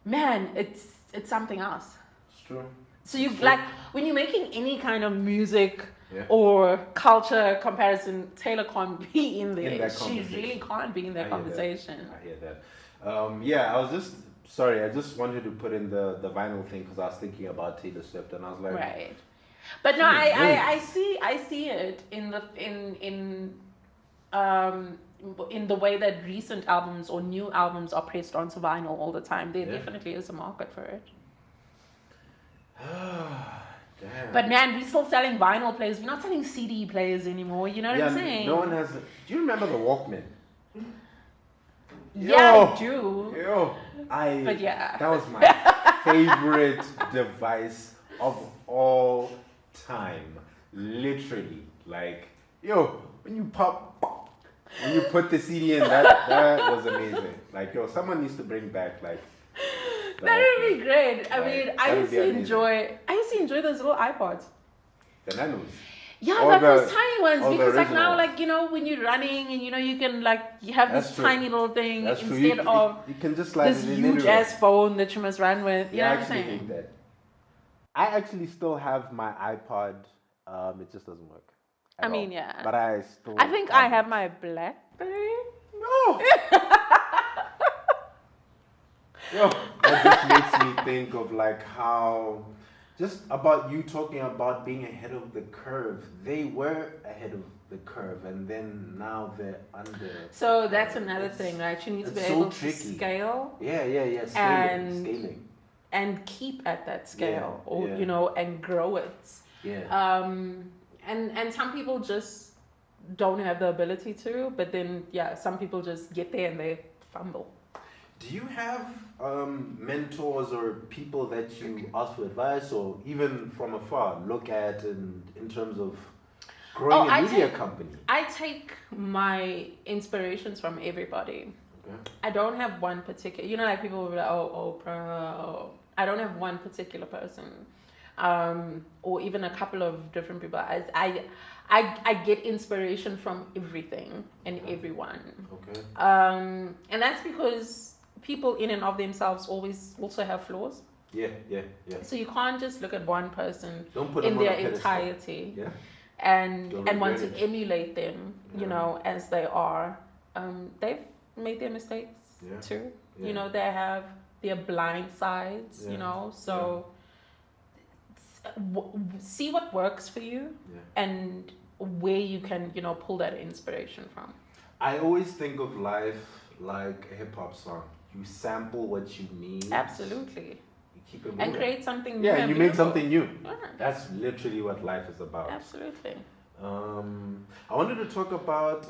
Man, it's something else. It's true. So you like when you're making any kind of music or culture comparison, Taylor can't be in there. She really can't be in that conversation. I hear that. I just wanted to put in the vinyl thing because I was thinking about Taylor Swift, and I was like, right. But no, I see it in the way that recent albums or new albums are pressed onto vinyl all the time. There definitely is a market for it. Damn. But man, we're still selling vinyl players. We're not selling CD players anymore. You know what I'm saying? No one has. Do you remember the Walkman? Yeah, I do. But yeah, that was my favorite device of all time. Literally, like, when you put the CD in, that was amazing. Like, someone needs to bring back like. That would be great. I mean, I used to enjoy those little iPods. The nanos. Yeah, like those tiny ones, because like now, like, when you're running and you can like you have this tiny little thing instead of you can just like this huge ass phone that you must run with. You know what I'm saying? That. I actually still have my iPod. It just doesn't work. I mean, yeah. But I still. I think I have my BlackBerry. No. That just makes me think of like how, just about you talking about being ahead of the curve. They were ahead of the curve, and then now they're under. So that's another thing, right? You need to be able to scale. Yeah. Scaling. And keep at that scale, and grow it. Yeah. And some people just don't have the ability to, but then some people just get there and they fumble. Do you have mentors or people that you ask for advice, or even from afar look at in terms of growing a media company? I take my inspirations from everybody. Okay. I don't have one particular, like people will be like, Oprah. I don't have one particular person, or even a couple of different people. I get inspiration from everything and everyone. Okay. And that's because people in and of themselves always also have flaws. Yeah. So you can't just look at one person in their entirety and want to emulate them, as they are. They've made their mistakes too. Yeah. They have their blind sides, so see what works for you and where you can, pull that inspiration from. I always think of life like a hip-hop song. You sample what you need. Absolutely. You keep it moving. And create something new. Yeah, and you make something new. Yeah. That's literally what life is about. Absolutely. I wanted to talk about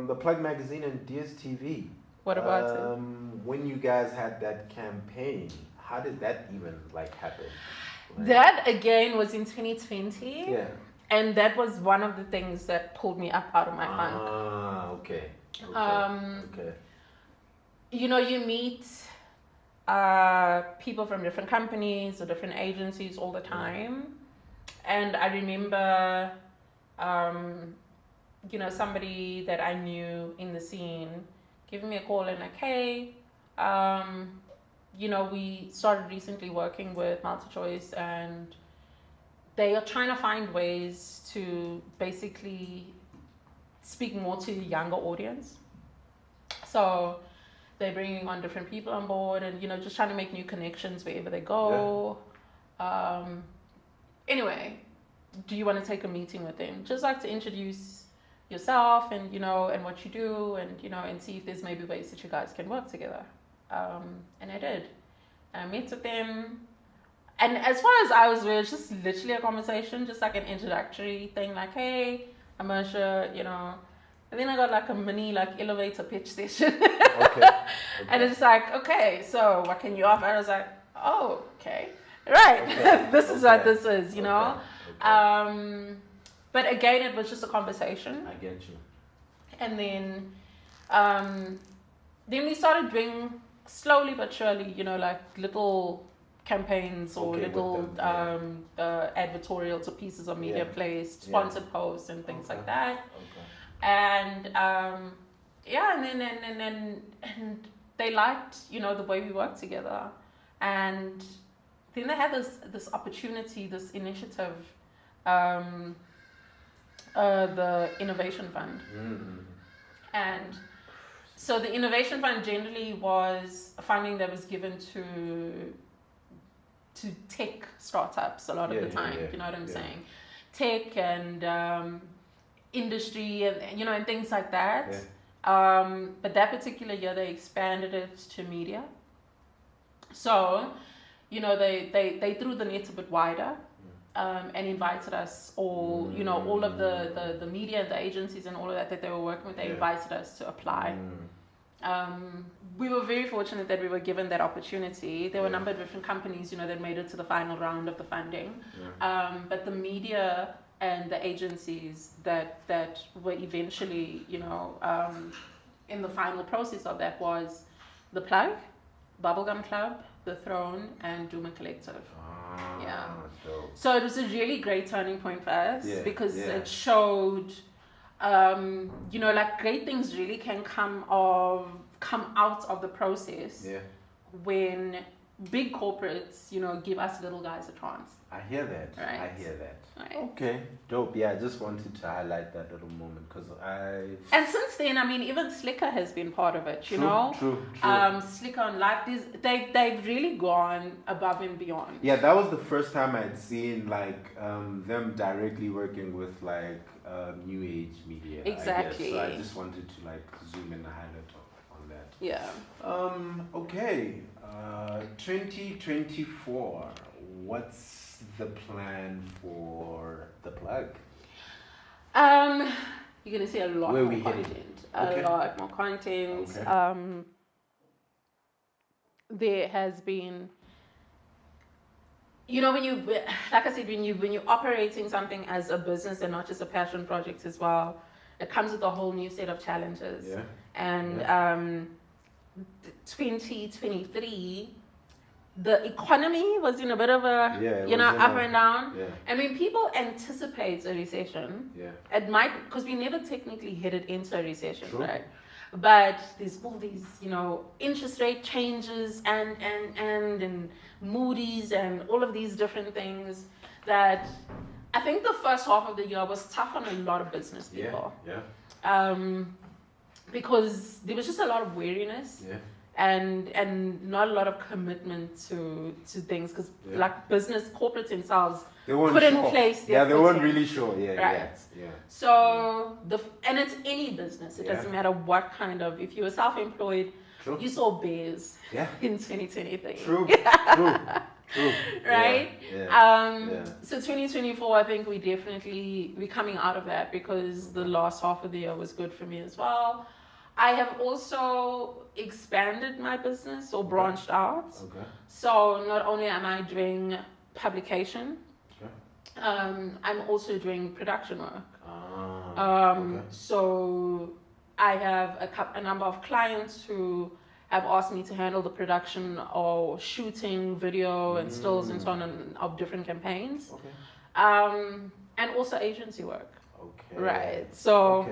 the Plug magazine and DStv. What about it? When you guys had that campaign, how did that even happen? That again was in 2020. Yeah. And that was one of the things that pulled me up out of my funk. Okay. You meet people from different companies or different agencies all the time. And I remember, somebody that I knew in the scene giving me a call and like, hey, we started recently working with MultiChoice, and they are trying to find ways to basically speak more to the younger audience. So they're bringing on different people on board and, just trying to make new connections wherever they go. Anyway, do you want to take a meeting with them? Just like to introduce yourself and, you know, and what you do, and, you know, and see if there's maybe ways that you guys can work together. And I did. I met with them. And as far as I was aware, it's just literally a conversation, just like an introductory thing, like, hey, I'm Mercia, you know. And then I got like a mini like elevator pitch session. Okay. And it's like, okay, so what can you offer? I was like, oh, okay. Right. Okay. This is what this is, you know. Okay. But again, it was just a conversation. I get you. And then we started doing slowly but surely, you know, like little campaigns or little advertorials or pieces of media placed, sponsored posts and things like that. Okay. And and then they liked, you know, the way we worked together, and then they had this opportunity, this initiative, the Innovation Fund. And so the Innovation Fund generally was funding that was given to tech startups a lot of the time. You know what I'm saying? Tech and industry and, you know, and things like that. But that particular year they expanded it to media. So, you know, they threw the net a bit wider. And invited us all, you know, all of the media, the agencies and all of that they were working with, they invited us to apply. We were very fortunate that we were given that opportunity. There were a number of different companies, you know, that made it to the final round of the funding. But the media and the agencies that were eventually, you know, in the final process of that was The Plug, Bubblegum Club, The Throne, and Duma Collective. So it was a really great turning point for us because it showed, you know, like great things really can come out of the process when big corporates, you know, give us little guys a chance. I hear that. Right. I hear that. Right. Okay, dope. Yeah, I just wanted to highlight that little moment because And since then, I mean, even Slicker has been part of it. You know. True. Slicker on Life, they've really gone above and beyond. Yeah, that was the first time I'd seen like them directly working with like new age media. Exactly. I guess. So I just wanted to like zoom in and highlight on that. Yeah. Okay. 2024. What's the plan for The Plug? You're gonna see a lot more content. A lot more content. Okay. There has been, you know, when you, like I said, when you're operating something as a business and not just a passion project as well, it comes with a whole new set of challenges. Yeah. And 2023. The economy was in a bit of a, you know, up and down. Yeah. I mean, people anticipate a recession. Yeah. It might, because we never technically headed into a recession, right? But there's all these, you know, interest rate changes and Moody's and all of these different things that I think the first half of the year was tough on a lot of business people. Because there was just a lot of wariness. Yeah. And not a lot of commitment to things because like business corporates themselves put in place their they weren't really sure So and it's any business, it doesn't matter what kind of, if you were self-employed, you saw bears in 2023. True. Right. So 2024, I think we're coming out of that because the last half of the year was good for me as well. I have also expanded my business or branched out. Okay. So not only am I doing publication, I'm also doing production work. So I have a number of clients who have asked me to handle the production or shooting video and stills and so on of different campaigns. And also agency work. Right. So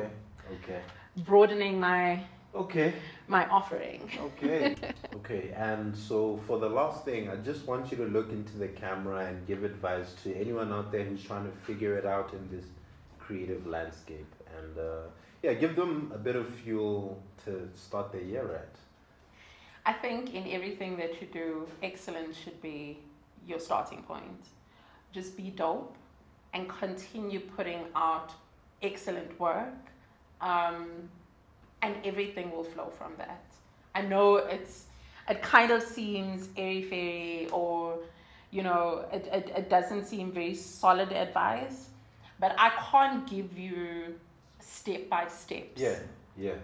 broadening my offering. Okay. And so for the last thing, I just want you to look into the camera and give advice to anyone out there who's trying to figure it out in this creative landscape, and give them a bit of fuel to start the year at. I think in everything that you do, excellence should be your starting point. Just be dope and continue putting out excellent work and everything will flow from that. I know it kind of seems airy-fairy, or it doesn't seem very solid advice, but I can't give you step-by-steps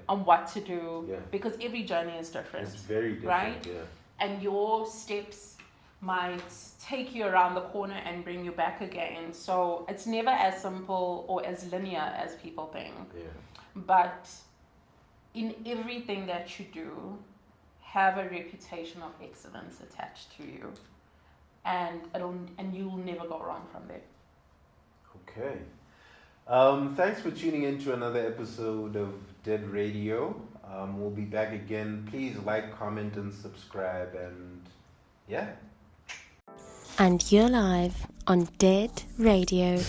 on what to do, because every journey is different. It's very different, right? And your steps might take you around the corner and bring you back again. So it's never as simple or as linear as people think. But in everything that you do, have a reputation of excellence attached to you, and you'll never go wrong from there. Okay. Thanks for tuning in to another episode of Dead Radio. We'll be back again. Please like, comment, and subscribe. And And you're live on Dead Radio.